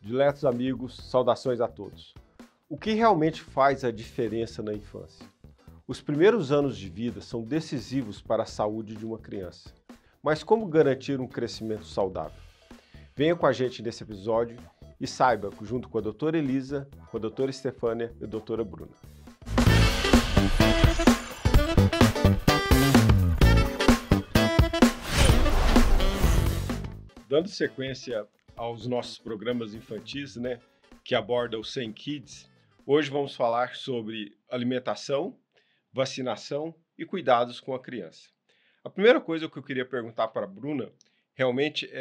Diletos amigos, saudações a todos. O que realmente faz a diferença na infância? Os primeiros anos de vida são decisivos para a saúde de uma criança. Mas como garantir um crescimento saudável? Venha com a gente nesse episódio e saiba, junto com a doutora Elisa, com a doutora Estefânia e a doutora Bruna. Dando sequência aos nossos programas infantis, que abordam o 100 Kids, hoje vamos falar sobre alimentação, vacinação e cuidados com a criança. A primeira coisa que eu queria perguntar para a Bruna, realmente,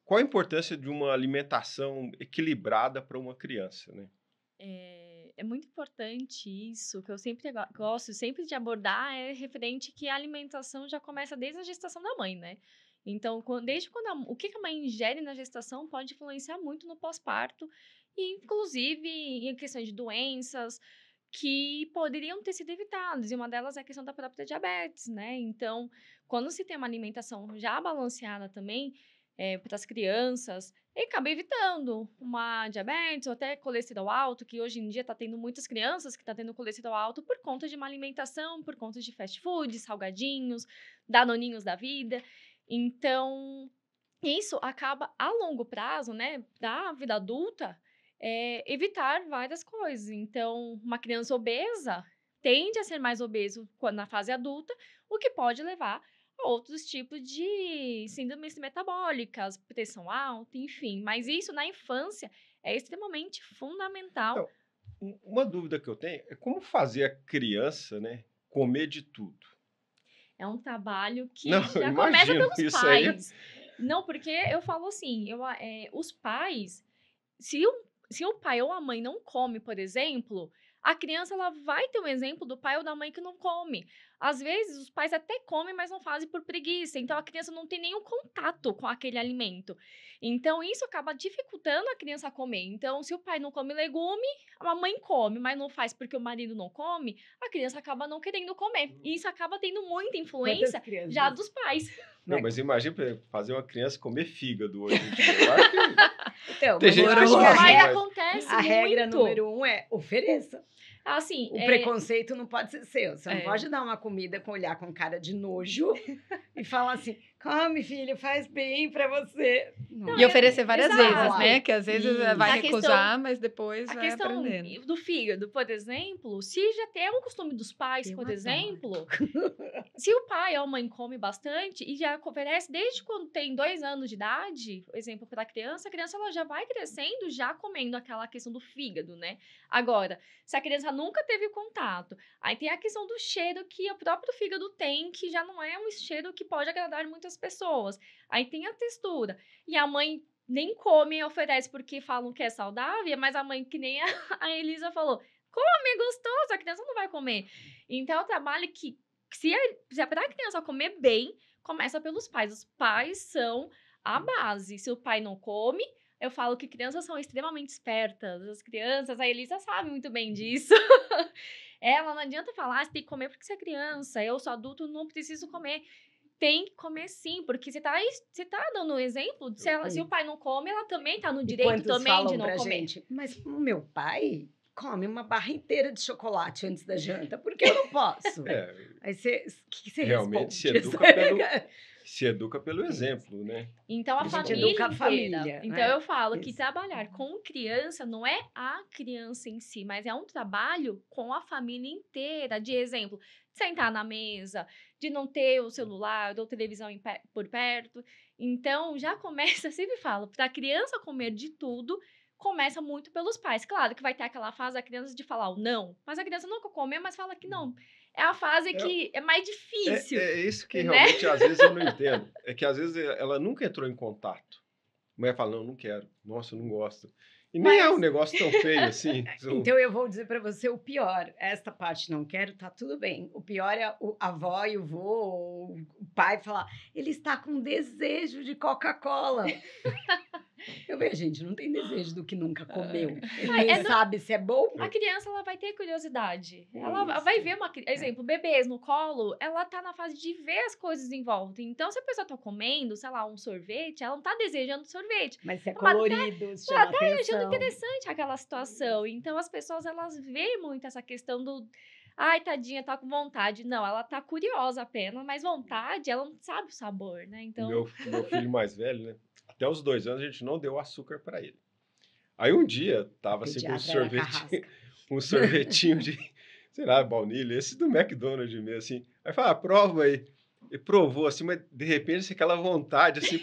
qual a importância de uma alimentação equilibrada para uma criança, né? É muito importante isso, que eu sempre gosto sempre de abordar, é referente que a alimentação já começa desde a gestação da mãe, né? Então, desde quando o que a mãe ingere na gestação pode influenciar muito no pós-parto, e inclusive em questões de doenças que poderiam ter sido evitadas, e uma delas é a questão da própria diabetes, né? Então, quando se tem uma alimentação já balanceada também, para as crianças, e acaba evitando uma diabetes ou até colesterol alto, que hoje em dia está tendo muitas crianças que estão tendo colesterol alto por conta de uma alimentação, por conta de fast food, salgadinhos, danoninhos da vida. Então, isso acaba a longo prazo, né, da vida adulta, evitar várias coisas. Então, uma criança obesa tende a ser mais obeso na fase adulta, o que pode levar a outros tipos de síndromes metabólicas, pressão alta, enfim. Mas isso, na infância, é extremamente fundamental. Então, uma dúvida que eu tenho é como fazer a criança, comer de tudo? É um trabalho que Não, já começa pelos isso pais. Não, porque eu falo assim, os pais, se o pai ou a mãe não come, por exemplo, a criança ela vai ter um exemplo do pai ou da mãe que não come. Às vezes, os pais até comem, mas não fazem por preguiça. Então, a criança não tem nenhum contato com aquele alimento. Então, isso acaba dificultando a criança a comer. Então, se o pai não come legume, a mãe come, mas não faz porque o marido não come, a criança acaba não querendo comer. E isso acaba tendo muita influência já dos pais. Não, mas imagina fazer uma criança comer fígado hoje em dia. Eu acho que então, tem gente que gosta, mas acontece a regra número 1 é ofereça. Assim, o preconceito não pode ser seu. Você não pode dar uma comida com olhar com cara de nojo e falar assim, come, filho, faz bem pra você. Não, e oferecer várias vezes, né? Que às vezes vai recusar, mas depois vai aprendendo. A questão do fígado, por exemplo, se já tem um costume dos pais, por exemplo, se o pai ou a mãe come bastante e já oferece desde quando tem 2 anos de idade, por exemplo, para a criança ela já vai crescendo, já comendo aquela questão do fígado, né? Agora, se a criança nunca teve contato, aí tem a questão do cheiro que o próprio fígado tem, que já não é um cheiro que pode agradar muitas pessoas. Aí tem a textura. E a mãe nem come e oferece porque falam que é saudável, mas a mãe, que nem a Elisa falou, come, é gostoso, a criança não vai comer. Então, é um trabalho que, se é para a criança comer bem, começa pelos pais. Os pais são a base. Se o pai não come, eu falo que crianças são extremamente espertas. As crianças, a Elisa sabe muito bem disso. Ela não adianta falar, você tem que comer porque você é criança. Eu sou adulto, não preciso comer. Tem que comer sim, porque você tá dando um exemplo. Se o pai não come, ela também tá no direito também de não comer. Gente, mas o meu pai come uma barra inteira de chocolate antes da janta, porque eu não posso. Aí você realmente se educa pelo exemplo, né? Então, a família. Então, eu falo que trabalhar com criança não é a criança em si, mas é um trabalho com a família inteira. De exemplo, sentar na mesa, de não ter o celular ou televisão por perto. Então, já começa, sempre falo, para a criança comer de tudo, começa muito pelos pais. Claro que vai ter aquela fase da criança de falar o não, mas a criança nunca come, mas fala que não. É a fase que é mais difícil. É isso que realmente, às vezes, eu não entendo. É que, às vezes, ela nunca entrou em contato. A mulher fala, não quero. Nossa, eu não gosto. E nem é um negócio tão feio assim. Então, eu vou dizer para você o pior. Esta parte não quero, tá tudo bem. O pior é a avó e o vô, o pai falar, ele está com desejo de Coca-Cola. Eu vejo, gente, não tem desejo do que nunca comeu. Ele não sabe se é bom. A criança, ela vai ter curiosidade. Ela vai ver exemplo, bebês no colo, ela tá na fase de ver as coisas em volta. Então, se a pessoa tá comendo, sei lá, um sorvete, ela não tá desejando sorvete. Mas se é colorido, se chama atenção. Ela tá achando interessante aquela situação. Então, as pessoas, elas veem muito essa questão do... Ai, tadinha, tá com vontade. Não, ela tá curiosa apenas, mas vontade, ela não sabe o sabor, né? Então... Meu filho mais velho, né? Até os 2 anos a gente não deu açúcar para ele. Aí um dia, tava assim com um sorvetinho de, sei lá, baunilha, esse do McDonald's mesmo, assim. Aí fala, prova aí. E provou, assim, mas de repente aquela vontade, assim,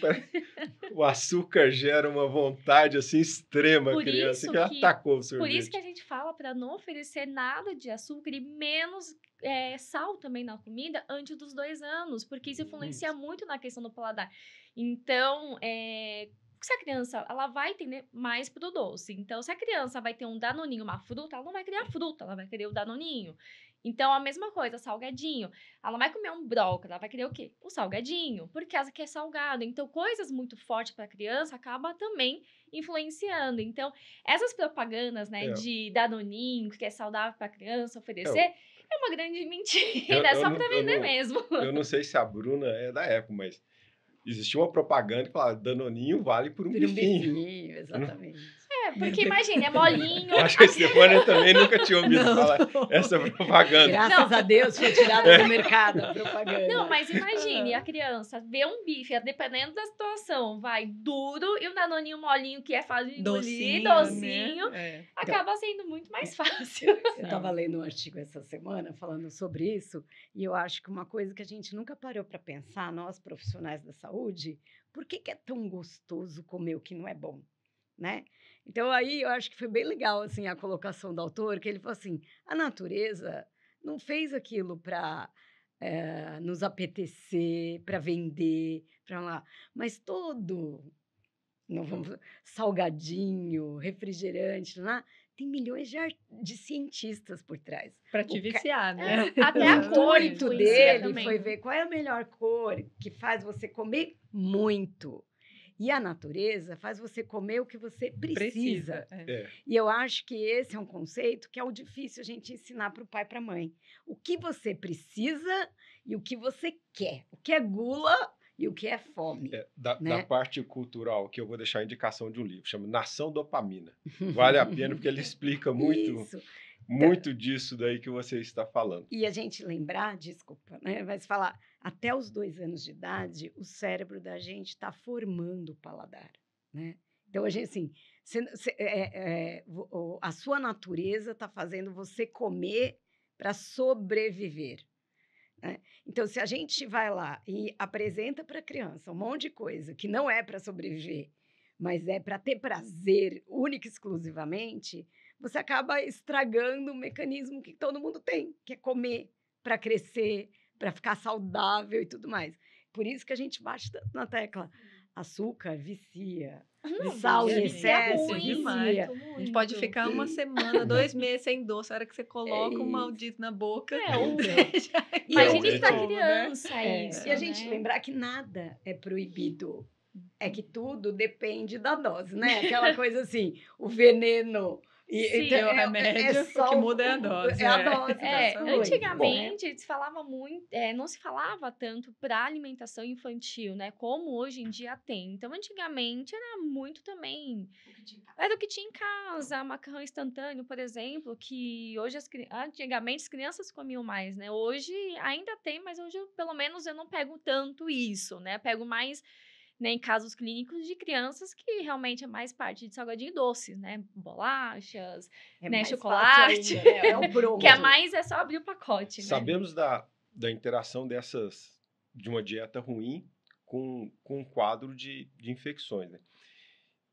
o açúcar gera uma vontade, assim, extrema, a criança, assim, que ela atacou o sorvete. Por isso que a gente fala para não oferecer nada de açúcar e menos sal também na comida antes dos 2 anos, porque isso influencia muito na questão do paladar. Então, se a criança, ela vai tender mais pro doce. Então, se a criança vai ter um danoninho, uma fruta, ela não vai querer a fruta, ela vai querer o danoninho. Então, a mesma coisa, salgadinho. Ela não vai comer um brócolis, ela vai querer o quê? O salgadinho, porque ela quer salgado. Então, coisas muito fortes para a criança acaba também influenciando. Então, essas propagandas, né, de danoninho, que é saudável para a criança oferecer, é uma grande mentira, é só para vender mesmo. Eu não sei se a Bruna é da época, mas existia uma propaganda que falava, danoninho vale por um bifinho. Exatamente. Porque imagina, é molinho. Acho que a Stefania também nunca tinha ouvido falar essa propaganda. Graças a Deus foi tirada do mercado a propaganda. Não, mas imagine, a criança vê um bife, dependendo da situação, vai duro e um danoninho molinho que é fácil de engolir, docinho, né? Acaba sendo muito mais fácil. Eu estava lendo um artigo essa semana falando sobre isso e eu acho que uma coisa que a gente nunca parou para pensar, nós profissionais da saúde, por que é tão gostoso comer o que não é bom, né? Então, aí, eu acho que foi bem legal, assim, a colocação do autor, que ele falou assim, a natureza não fez aquilo para nos apetecer, para vender, para lá, mas salgadinho, refrigerante, lá, tem milhões de cientistas por trás. Para te viciar, né? Até a cor dele também. foi ver qual é a melhor cor que faz você comer muito. E a natureza faz você comer o que você precisa. E eu acho que esse é um conceito que é o difícil a gente ensinar para o pai e para a mãe. O que você precisa e o que você quer. O que é gula e o que é fome. Da parte cultural, que eu vou deixar a indicação de um livro, chama Nação Dopamina. Vale a pena, porque ele explica muito disso daí que você está falando. E a gente lembrar, desculpa, né? Mas falar, até os 2 anos de idade, o cérebro da gente está formando o paladar, né? Então, a gente, assim, a sua natureza está fazendo você comer para sobreviver, né? Então, se a gente vai lá e apresenta para a criança um monte de coisa que não é para sobreviver, mas é para ter prazer única e exclusivamente, você acaba estragando o mecanismo que todo mundo tem, que é comer para crescer, para ficar saudável e tudo mais. Por isso que a gente bate tanto na tecla. Açúcar vicia. Sal em excesso vicia. A gente pode ficar uma semana, 2 meses sem doce. A hora que você coloca um maldito na boca. Imagine para criança isso. E a gente lembrar que nada é proibido. É que tudo depende da dose, né? Aquela coisa assim, o veneno... Então, o remédio, o que muda é a dose. É a dose. Antigamente, se falava muito, não se falava tanto para alimentação infantil, né? Como hoje em dia tem. Então, antigamente, era muito também... Era o que tinha em casa, macarrão instantâneo, por exemplo, que hoje, antigamente, as crianças comiam mais, né? Hoje ainda tem, mas hoje, pelo menos, eu não pego tanto isso, né? Eu pego mais... Né, em casos clínicos de crianças que realmente é mais parte de salgadinho e doces, né? Bolachas, né? Chocolate. Ainda, né? É o pronto. Que é só abrir o pacote, né? Sabemos da interação de uma dieta ruim com um quadro de infecções, né?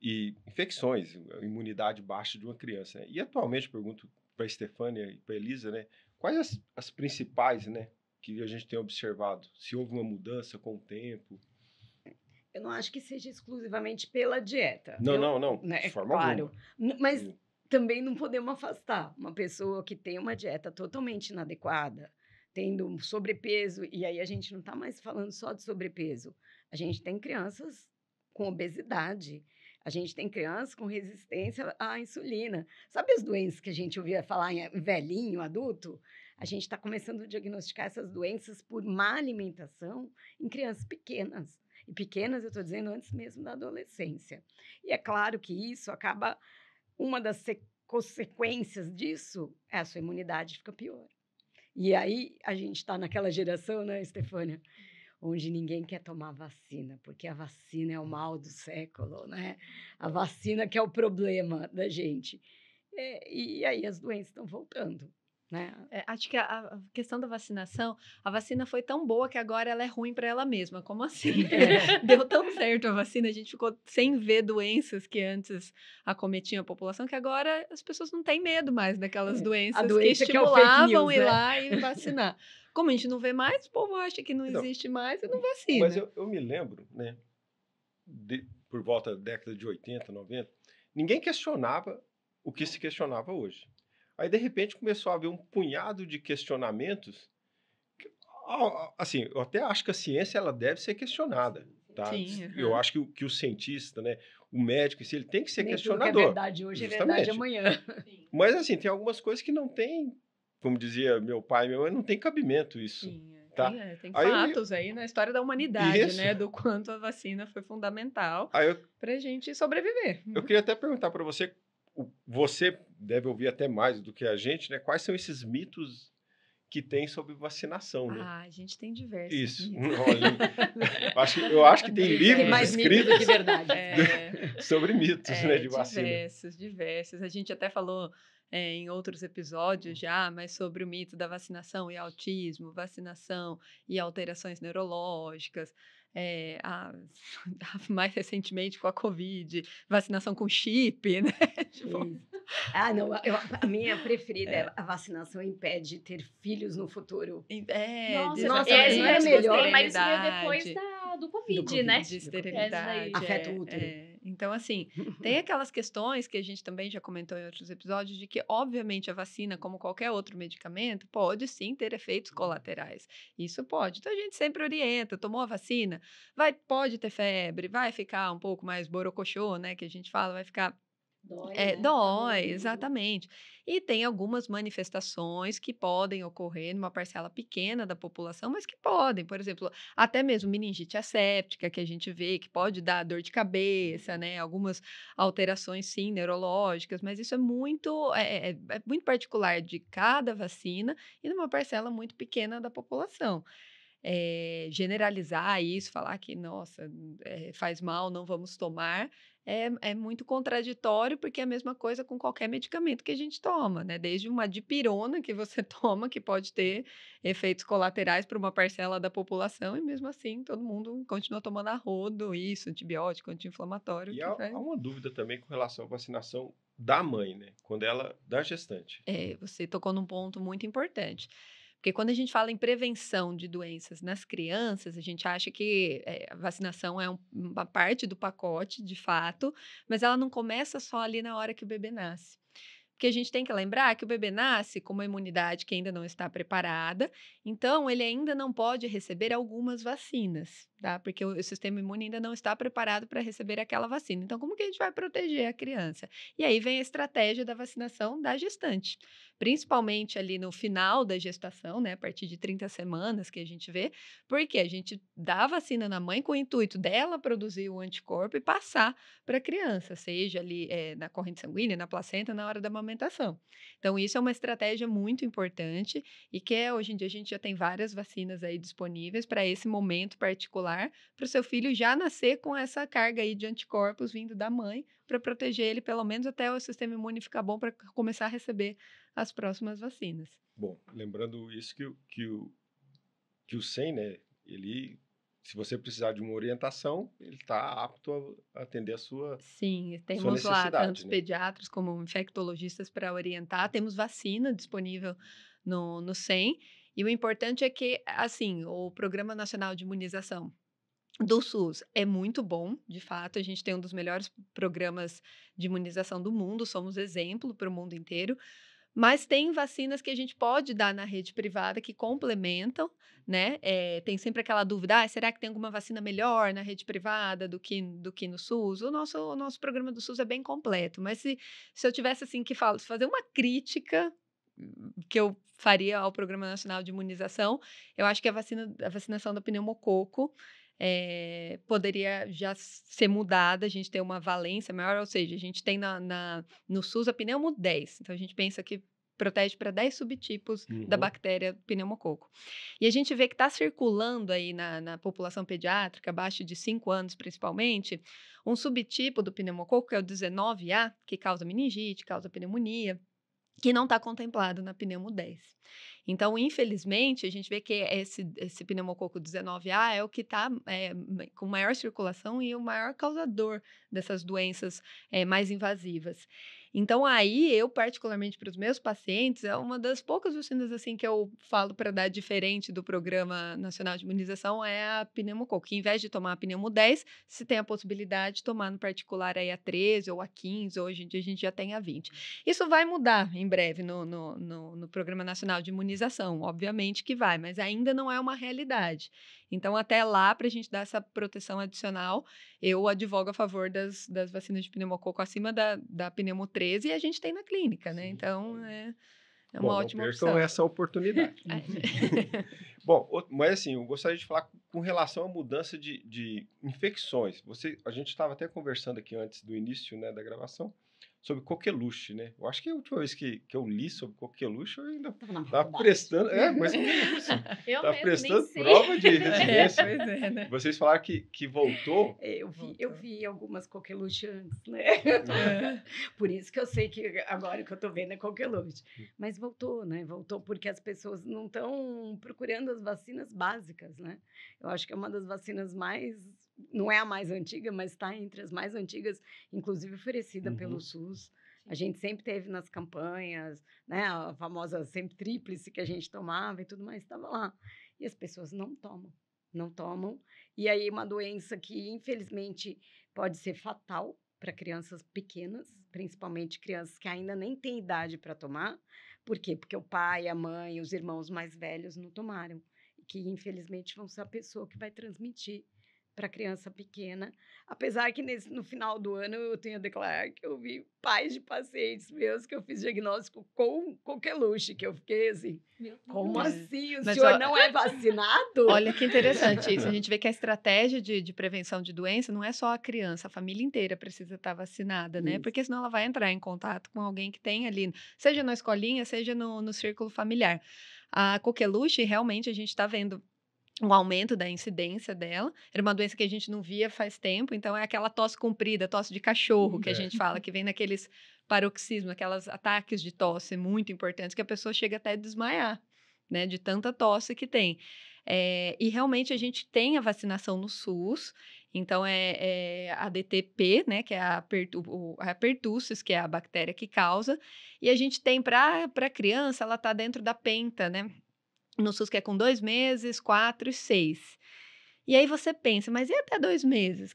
E infecções, imunidade baixa de uma criança, né? E atualmente, pergunto para a Stefania e para a Elisa, né? Quais as principais, né? Que a gente tem observado? Se houve uma mudança com o tempo... Eu não acho que seja exclusivamente pela dieta. Não. Né, de forma claro. alguma. Mas também não podemos afastar uma pessoa que tem uma dieta totalmente inadequada, tendo um sobrepeso, e aí a gente não está mais falando só de sobrepeso. A gente tem crianças com obesidade. A gente tem crianças com resistência à insulina. Sabe as doenças que a gente ouvia falar em velhinho, adulto? A gente está começando a diagnosticar essas doenças por má alimentação em crianças pequenas. E pequenas, eu estou dizendo, antes mesmo da adolescência. E é claro que isso acaba... Uma das consequências disso é a sua imunidade fica pior. E aí a gente está naquela geração, né, Estefânia? Onde ninguém quer tomar vacina, porque a vacina é o mal do século, né? A vacina que é o problema da gente. E aí as doenças estão voltando, né? Acho que a questão da vacinação, a vacina foi tão boa que agora ela é ruim para ela mesma. Como assim? Deu tão certo a vacina, a gente ficou sem ver doenças que antes acometiam a população, que agora as pessoas não têm medo mais daquelas doenças que estimulavam ir lá e vacinar. Como a gente não vê mais, o povo acha que não existe mais e não vacina. Mas eu me lembro, né, por volta da década de 80, 90, ninguém questionava o que se questionava hoje. Aí, de repente, começou a haver um punhado de questionamentos. Assim, eu até acho que a ciência ela deve ser questionada. Tá? Sim, Eu acho que o cientista, né, o médico, ele tem que ser Nem questionador. Tudo que é verdade hoje justamente. É verdade amanhã. Mas, assim, tem algumas coisas que não tem, como dizia meu pai e minha mãe, não tem cabimento isso. Sim. Tá? Tem fatos aí na história da humanidade, né? Do quanto a vacina foi fundamental para a gente sobreviver. Eu queria até perguntar para você, você deve ouvir até mais do que a gente, né? Quais são esses mitos que tem sobre vacinação, né? A gente tem diversos. Isso. Olha, eu acho que tem livros mais escritos mitos do que verdade. sobre mitos, né, de vacina. Diversos. A gente até falou em outros episódios já, mas sobre o mito da vacinação e autismo, vacinação e alterações neurológicas, mais recentemente com a Covid, vacinação com chip, né? Não, a minha preferida é a vacinação impede ter filhos no futuro. Nossa, essa é melhor. Mas isso veio depois do COVID, né? De esterilidade. Afeta o útero. Então, assim, tem aquelas questões que a gente também já comentou em outros episódios, de que, obviamente, a vacina, como qualquer outro medicamento, pode sim ter efeitos colaterais. Isso pode. Então, a gente sempre orienta, tomou a vacina, pode ter febre, vai ficar um pouco mais borocochô, né, que a gente fala, vai ficar... Dói, exatamente. E tem algumas manifestações que podem ocorrer numa parcela pequena da população, mas que podem, por exemplo, até mesmo meningite asséptica, que a gente vê que pode dar dor de cabeça, né? Algumas alterações, sim, neurológicas, mas isso é muito particular de cada vacina e numa parcela muito pequena da população. Generalizar isso, falar que, nossa, faz mal, não vamos tomar, é muito contraditório, porque é a mesma coisa com qualquer medicamento que a gente toma, né? Desde uma dipirona que você toma, que pode ter efeitos colaterais para uma parcela da população, e mesmo assim todo mundo continua tomando a rodo isso, antibiótico, anti-inflamatório. E há uma dúvida também com relação à vacinação da mãe, né? Da gestante. Você tocou num ponto muito importante. Porque quando a gente fala em prevenção de doenças nas crianças, a gente acha que a vacinação é uma parte do pacote, de fato, mas ela não começa só ali na hora que o bebê nasce. Porque a gente tem que lembrar que o bebê nasce com uma imunidade que ainda não está preparada, então ele ainda não pode receber algumas vacinas, tá? Porque o sistema imune ainda não está preparado para receber aquela vacina. Então, como que a gente vai proteger a criança? E aí vem a estratégia da vacinação da gestante, principalmente ali no final da gestação, né? A partir de 30 semanas que a gente vê, porque a gente dá a vacina na mãe com o intuito dela produzir o anticorpo e passar para a criança, seja ali na corrente sanguínea, na placenta, na hora da amamentação. Então, isso é uma estratégia muito importante e que hoje em dia a gente já tem várias vacinas aí disponíveis para esse momento particular, para o seu filho já nascer com essa carga aí de anticorpos vindo da mãe, para proteger ele pelo menos até o sistema imune ficar bom para começar a receber as próximas vacinas. Bom, lembrando isso que o SEM, né, ele... Se você precisar de uma orientação, ele está apto a atender a sua Sim, temos lá tanto pediatras como infectologistas para orientar. Temos vacina disponível no SEM. E o importante é que, assim, o Programa Nacional de Imunização do SUS é muito bom, de fato. A gente tem um dos melhores programas de imunização do mundo, somos exemplo para o mundo inteiro. Mas tem vacinas que a gente pode dar na rede privada que complementam, né? Tem sempre aquela dúvida, será que tem alguma vacina melhor na rede privada do que no SUS? O nosso programa do SUS é bem completo, mas se eu tivesse assim que fazer uma crítica que eu faria ao Programa Nacional de Imunização, eu acho que a vacinação da pneumococo poderia já ser mudada, a gente tem uma valência maior, ou seja, a gente tem no SUS a pneumo 10, então a gente pensa que protege para 10 subtipos da bactéria pneumococo. E a gente vê que está circulando aí na população pediátrica, abaixo de 5 anos principalmente, um subtipo do pneumococo, que é o 19A, que causa meningite, causa pneumonia, que não está contemplado na pneumo 10. Então, infelizmente, a gente vê que esse pneumococo 19A é o que está com maior circulação e o maior causador dessas doenças mais invasivas. Então, aí, eu, particularmente para os meus pacientes, é uma das poucas vacinas assim, que eu falo para dar diferente do Programa Nacional de Imunização, é a pneumococo, que em vez de tomar a pneumo 10, se tem a possibilidade de tomar no particular aí a 13 ou a 15, hoje em dia a gente já tem a 20. Isso vai mudar em breve no Programa Nacional de Imunização, obviamente que vai, mas ainda não é uma realidade. Então, até lá, para a gente dar essa proteção adicional, eu advogo a favor das vacinas de pneumococo acima da pneumo 13 e a gente tem na clínica, né? Então, é uma ótima opção. Não percam essa oportunidade. Bom, mas assim, eu gostaria de falar com relação à mudança de infecções. A gente estava até conversando aqui antes do início, né, da gravação, sobre coqueluche, né? Eu acho que a última vez que eu li sobre coqueluche, eu ainda estava prestando... mas estava prestando prova de residência. Pois é, né? Vocês falaram que voltou. Eu vi algumas coqueluche antes, né? Por isso que eu sei que agora que eu estou vendo é coqueluche. Mas voltou, né? Voltou porque as pessoas não estão procurando as vacinas básicas, né? Eu acho que é uma das vacinas mais... Não é a mais antiga, mas está entre as mais antigas, inclusive oferecida pelo SUS. A gente sempre teve nas campanhas, né? A famosa sempre tríplice que a gente tomava e tudo mais, estava lá. E as pessoas não tomam. E aí uma doença que, infelizmente, pode ser fatal para crianças pequenas, principalmente crianças que ainda nem têm idade para tomar. Por quê? Porque o pai, a mãe, os irmãos mais velhos não tomaram. Que, infelizmente, vão ser a pessoa que vai transmitir para criança pequena, apesar que no final do ano eu tenho a declarar que eu vi pais de pacientes meus que eu fiz diagnóstico com coqueluche, que eu fiquei assim, como assim? O senhor não é vacinado? Olha que interessante isso, a gente vê que a estratégia de prevenção de doença não é só a criança, a família inteira precisa estar vacinada, né? Porque senão ela vai entrar em contato com alguém que tem ali, seja na escolinha, seja no círculo familiar. A coqueluche, realmente, a gente está vendo um aumento da incidência dela. Era uma doença que a gente não via faz tempo, então é aquela tosse comprida, tosse de cachorro que a gente fala, que vem naqueles paroxismos, aquelas ataques de tosse muito importantes que a pessoa chega até a desmaiar, né, de tanta tosse que tem. E realmente a gente tem a vacinação no SUS, então é a DTP, né, que é a pertussis, que é a bactéria que causa, e a gente tem para criança, ela está dentro da penta, né, no SUS, que é com 2 meses, 4 e 6. E aí você pensa, mas e até 2 meses?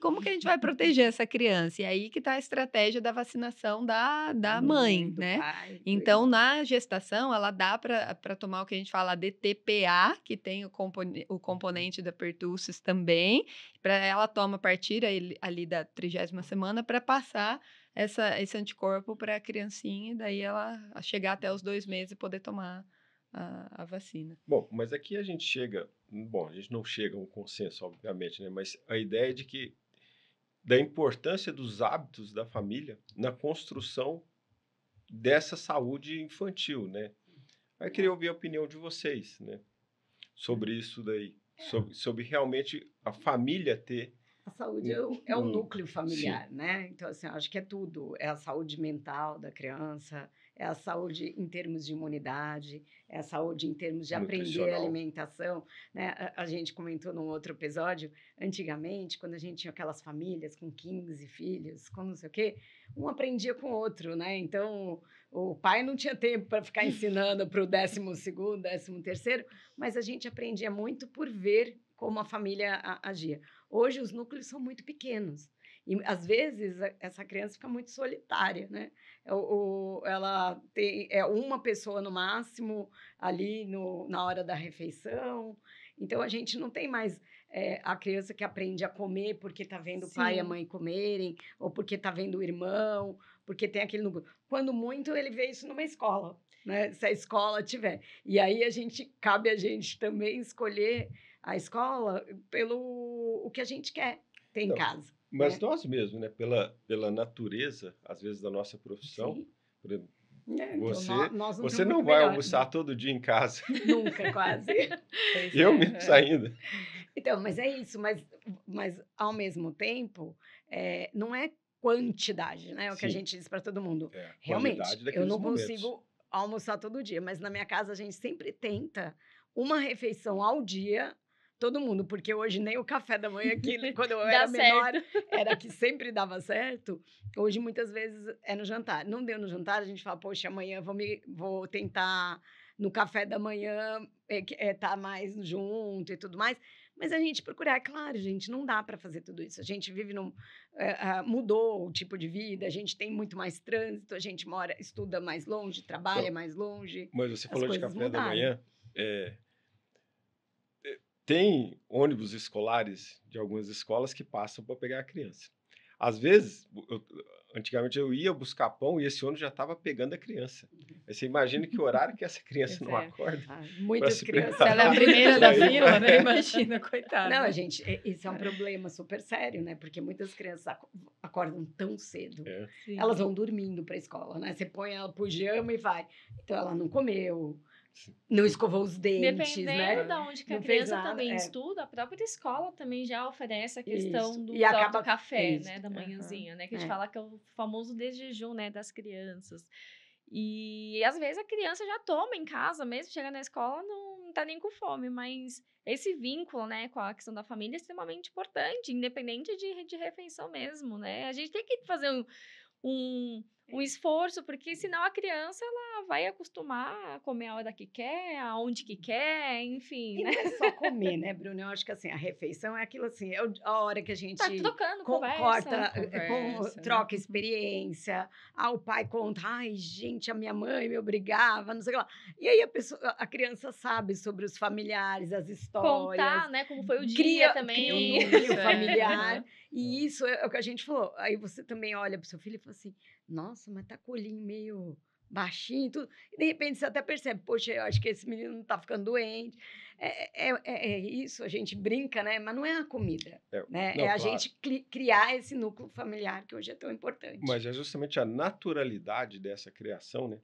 Como que a gente vai proteger essa criança? E aí que está a estratégia da vacinação da mãe, né? Pai, então, na gestação, ela dá para tomar o que a gente fala DTPA, que tem o componente da pertussis também, para ela toma a partir ali da 30ª semana para passar esse anticorpo para a criancinha, e daí ela chegar até os 2 meses e poder tomar a vacina. Bom, mas aqui a gente não chega a um consenso, obviamente, né? Mas a ideia é da importância dos hábitos da família na construção dessa saúde infantil, né? Aí eu queria ouvir a opinião de vocês, né? Sobre isso daí, sobre realmente a família ter... A saúde é o núcleo familiar, né? Então, assim, eu acho que é tudo. É a saúde mental da criança, é a saúde em termos de imunidade, é a saúde em termos de aprender alimentação, né? A gente comentou num outro episódio, antigamente, quando a gente tinha aquelas famílias com 15 filhos, com não sei o quê, um aprendia com o outro, né? Então, o pai não tinha tempo para ficar ensinando para o 12º, 13º, mas a gente aprendia muito por ver como a família agia. Hoje, os núcleos são muito pequenos. E, às vezes, essa criança fica muito solitária, né? Ela tem uma pessoa no máximo ali na hora da refeição. Então, a gente não tem mais a criança que aprende a comer porque está vendo o pai e a Sim. mãe comerem, ou porque está vendo o irmão, porque tem aquele núcleo. Quando muito, ele vê isso numa escola, né? Se a escola tiver. E aí, cabe a gente também escolher a escola pelo o que a gente quer ter em Então, casa. mas né? nós mesmos, né? Pela natureza, às vezes, da nossa profissão, Sim. por exemplo, Então, você, nós não você temos não muito vai melhor, almoçar né? todo dia em casa. Nunca, quase. Pois Eu é, menos é. ainda. Então, mas é isso, mas ao mesmo tempo, não é quantidade, né? É o que a Sim, gente diz para todo mundo. é a Realmente, qualidade eu daqueles não momentos. consigo almoçar todo dia, mas na minha casa a gente sempre tenta uma refeição ao dia, todo mundo, porque hoje nem o café da manhã, que quando eu Dá era menor, certo. era que sempre dava certo, hoje muitas vezes é no jantar. Não deu no jantar, a gente fala, poxa, amanhã vou tentar no café da manhã tá mais junto e tudo mais. Mas a gente procurar, é claro, gente, não dá para fazer tudo isso. A gente vive mudou o tipo de vida, a gente tem muito mais trânsito, a gente estuda mais longe, trabalha Então, mais longe, mas você as falou de coisas café da mudaram. manhã. Tem ônibus escolares de algumas escolas que passam para pegar a criança. Às vezes, antigamente eu ia buscar pão e esse ônibus já estava pegando a criança. Aí você imagina que horário que essa criança Pois não é. acorda para Muitas se crianças. Se ela é a preparar primeira para da ir. fila, né? Imagina, coitada. Não, gente, isso é um problema super sério, né? Porque muitas crianças acordam tão cedo. É. Sim. Elas vão dormindo para a escola, né? Você põe ela pijama e vai. Então ela não comeu, não escovou os dentes, Dependendo né? da onde que a Não fez criança nada, também estuda, a própria escola também já oferece a Isso. questão do E tal acaba- do café, isso. né, da manhãzinha, né, que a gente É. fala que é o famoso desjejum, né, das crianças. E às vezes a criança já toma em casa mesmo, chega na escola não tá nem com fome, mas esse vínculo, né, com a questão da família é extremamente importante, independente de refeição mesmo, né? A gente tem que fazer um esforço, porque senão a criança ela vai acostumar a comer a hora que quer, aonde que quer, enfim, E né? não é só comer, né, Bruno? Eu acho que assim, a refeição é aquilo assim, a hora que a gente Tá trocando corta, Conversa, troca né? experiência. O pai conta, ai, gente, a minha mãe me obrigava, não sei o que lá. E aí a criança sabe sobre os familiares, as histórias, contar, né, como foi o dia cria o também. núcleo Isso, familiar. aham. E isso é o que a gente falou. Aí você também olha para o seu filho e fala assim, nossa, mas tá com o olhinho meio baixinho e tudo. E de repente você até percebe, poxa, eu acho que esse menino não tá ficando doente. É isso, a gente brinca, né? Mas não é a comida, né? Não, É a claro. gente criar esse núcleo familiar que hoje é tão importante. Mas é justamente a naturalidade dessa criação, né?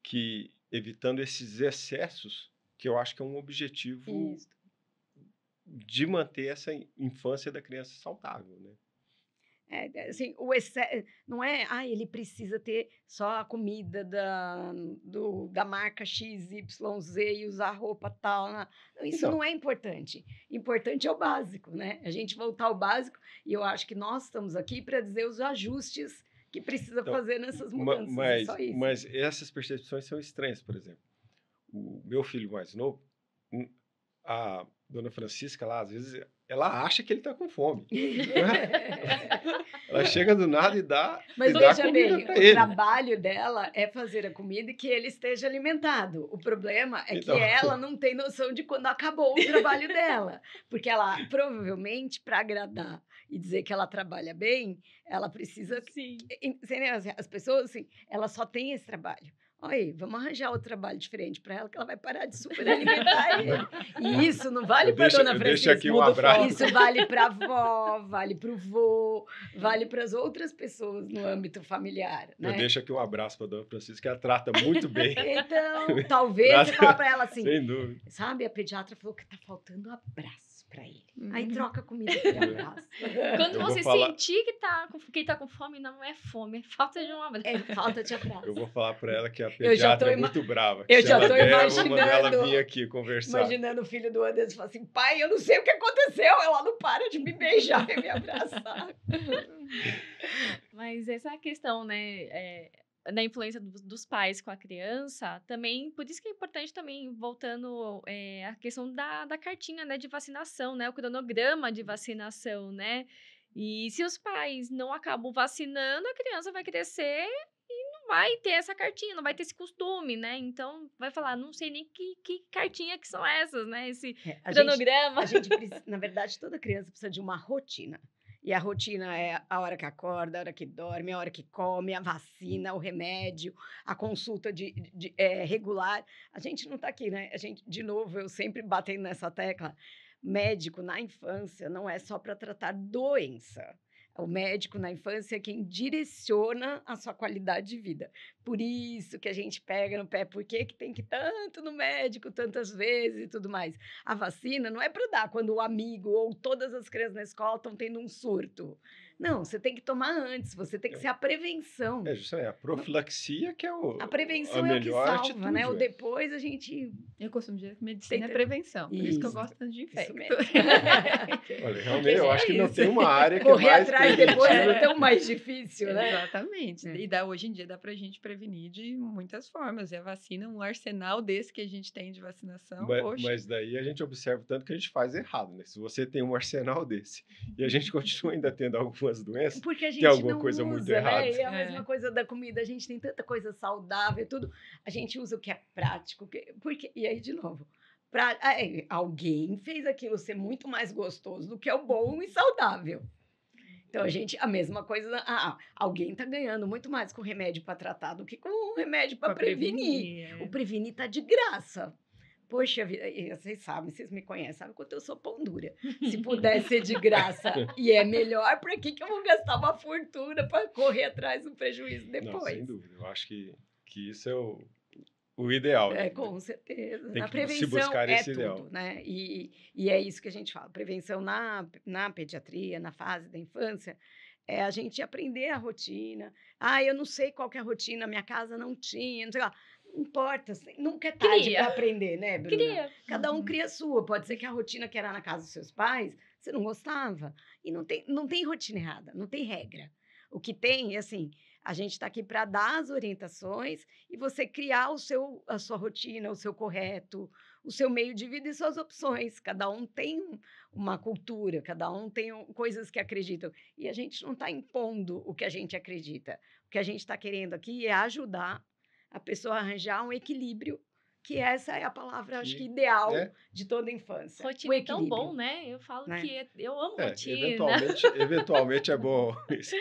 Que evitando esses excessos, que eu acho que é um objetivo Isso. de manter essa infância da criança saudável, né? Assim, não é, ele precisa ter só a comida da marca XYZ e usar roupa tal. Não, isso Então, não é importante. Importante é o básico, né? A gente voltar ao básico, e eu acho que nós estamos aqui para dizer os ajustes que precisa Então, fazer nessas mudanças. É só isso. mas essas percepções são estranhas, por exemplo. O meu filho mais novo, a dona Francisca lá, às vezes, ela acha que ele está com fome. Ela chega do nada e dá, Mas e dá veja comida bem, para o ele. trabalho dela é fazer a comida e que ele esteja alimentado. O problema é Então. que ela não tem noção de quando acabou o trabalho dela. Porque ela, provavelmente, para agradar e dizer que ela trabalha bem, ela precisa... Sim. As pessoas, assim, ela só tem esse trabalho. Olha, vamos arranjar outro trabalho diferente para ela, que ela vai parar de superalimentar ele. E isso não vale para dona Eu deixo Francisca. aqui um abraço. Isso vale para a avó, vale para o vô, vale para as outras pessoas no âmbito familiar, né? Eu deixo aqui um abraço para a dona Francisca, que ela trata muito bem. Então, talvez você fala para ela assim, Sem dúvida. sabe, a pediatra falou que tá faltando abraço para ele. Aí Uhum. troca a comida por abraço. Quando Eu vou você falar- sentir que tá com fome, não é fome, é falta de um abraço. É falta de abraço. Eu vou falar para ela que a Eu já tô pediatra é muito brava. eu Se já ela tô der, eu vou mandar ela imaginando- vir aqui conversar. Imaginando o filho do Anderson falar assim, pai, eu não sei o que aconteceu, ela não para de me beijar e me abraçar. Mas essa questão, né, da influência dos pais com a criança, também, por isso que é importante também, voltando a questão da cartinha, né, de vacinação, né, o cronograma de vacinação, né, E se os pais não acabam vacinando, a criança vai crescer e não vai ter essa cartinha, não vai ter esse costume, né? Então, vai falar, não sei nem que cartinha que são essas, né? Esse cronograma. A gente precisa, na verdade, toda criança precisa de uma rotina. E a rotina é a hora que acorda, a hora que dorme, a hora que come, a vacina, o remédio, a consulta regular. A gente não está aqui, né? A gente, de novo, eu sempre batendo nessa tecla. Médico na infância não é só para tratar doença. O médico na infância é quem direciona a sua qualidade de vida. Por isso que a gente pega no pé, por que tem que ir tanto no médico, tantas vezes e tudo mais. A vacina não é para dar quando o amigo ou todas as crianças na escola estão tendo um surto. Não, você tem que tomar antes, você tem que ser a prevenção. Justamente, a profilaxia que é a prevenção a é o que melhor salva, atitude, né? O depois a gente... Eu costumo dizer que medicina é prevenção. Por isso que eu gosto tanto de infecto. Olha, realmente, eu acho que não tem uma área que correr é mais atrás depois é tão mais difícil, né? Exatamente. E hoje em dia dá pra gente prevenir de muitas formas. E a vacina, um arsenal desse que a gente tem de vacinação, mas daí a gente observa tanto que a gente faz errado, né? Se você tem um arsenal desse e a gente continua ainda tendo algumas doenças, porque a gente tem alguma não coisa usa, muito né? errada. E a mesma coisa da comida, a gente tem tanta coisa saudável, tudo. A gente usa o que é prático, e aí, de novo, alguém fez aquilo ser muito mais gostoso do que é o bom e saudável. Então, a mesma coisa, alguém está ganhando muito mais com remédio para tratar do que com remédio para prevenir. O prevenir está de graça. Poxa vida, vocês sabem, vocês me conhecem, sabem quanto eu sou pão dura. Se pudesse ser de graça e é melhor, para que eu vou gastar uma fortuna para correr atrás do prejuízo depois? Não, sem dúvida. Eu acho que isso é o ideal. Né? Com certeza. Tem a que prevenção se buscar é esse tudo, ideal. né? E é isso que a gente fala. Prevenção na pediatria, na fase da infância, é a gente aprender a rotina. Eu não sei qual que é a rotina, minha casa não tinha, não sei lá. Não importa, nunca é tarde para aprender, né, Bruna? Cada um cria a sua. Pode ser que a rotina que era na casa dos seus pais, você não gostava. E não tem rotina errada, não tem regra. O que tem é assim, a gente está aqui para dar as orientações e você criar a sua rotina, o seu correto, o seu meio de vida e suas opções. Cada um tem uma cultura, cada um tem coisas que acreditam. E a gente não está impondo o que a gente acredita. O que a gente está querendo aqui é ajudar a pessoa arranjar um equilíbrio, que essa é a palavra, acho que ideal de toda a infância. Rotina é tão bom, né? Eu falo que eu amo rotina. Eventualmente é bom isso.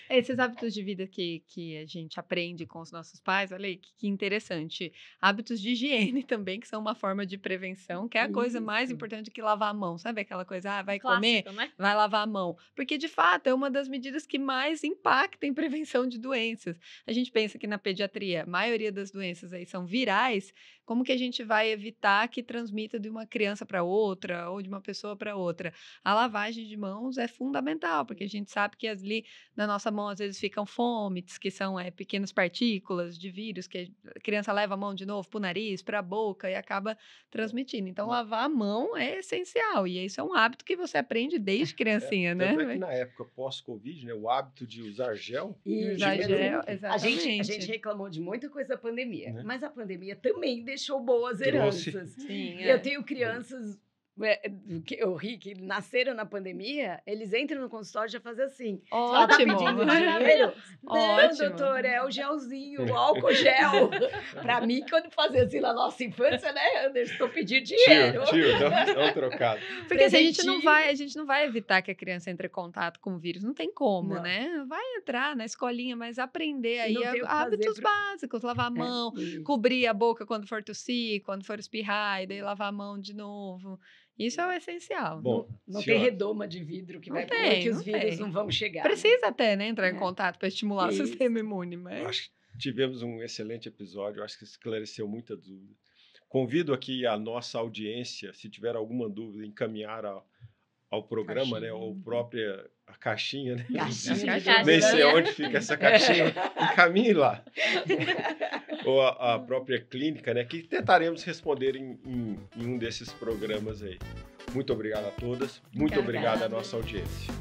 Esses hábitos de vida que a gente aprende com os nossos pais, olha aí, que interessante. Hábitos de higiene também, que são uma forma de prevenção, que é a coisa mais importante do que lavar a mão. Sabe aquela coisa, vai comer, né? Vai lavar a mão. Porque, de fato, é uma das medidas que mais impacta em prevenção de doenças. A gente pensa que na pediatria, a maioria das doenças aí são virais. Como que a gente vai evitar que transmita de uma criança para outra ou de uma pessoa para outra? A lavagem de mãos é fundamental, porque a gente sabe que ali na nossa mão às vezes ficam fomites, que são pequenas partículas de vírus, que a criança leva a mão de novo para o nariz, para a boca e acaba transmitindo. Então, lavar a mão é essencial e isso é um hábito que você aprende desde criancinha, né? Tanto é que na época pós-Covid, né, o hábito de usar gel... Usar gel, exatamente. A gente reclamou de muita coisa da pandemia, né? Mas a pandemia também deixou boas heranças. Sim, Eu tenho crianças... Eu ri que nasceram na pandemia, eles entram no consultório e já fazem assim. Ótimo. Ela tá pedindo dinheiro? Não, Ótimo. doutor, é o gelzinho, o álcool gel. Pra mim, quando fazia assim na nossa infância, né, Anderson, estou pedindo dinheiro. Tio, dá um trocado. Porque a gente não vai evitar que a criança entre em contato com o vírus, não tem como, né? Vai entrar na escolinha, mas aprender aí hábitos básicos, lavar a mão, cobrir a boca quando for tossir, quando for espirrar, e daí lavar a mão de novo. Isso é o essencial. Bom, não tem redoma de vidro que vai pôr que os vírus não vão chegar. Precisa até, né, entrar em contato para estimular o sistema imune. Mas... Acho que tivemos um excelente episódio, acho que esclareceu muita dúvida. Convido aqui a nossa audiência, se tiver alguma dúvida, encaminhar ao programa, né, ou própria a caixinha, né? Nem sei onde fica essa caixinha, encaminhe lá. Ou a própria clínica, né, que tentaremos responder em um desses programas aí. Muito obrigado a todas, muito obrigado à nossa audiência.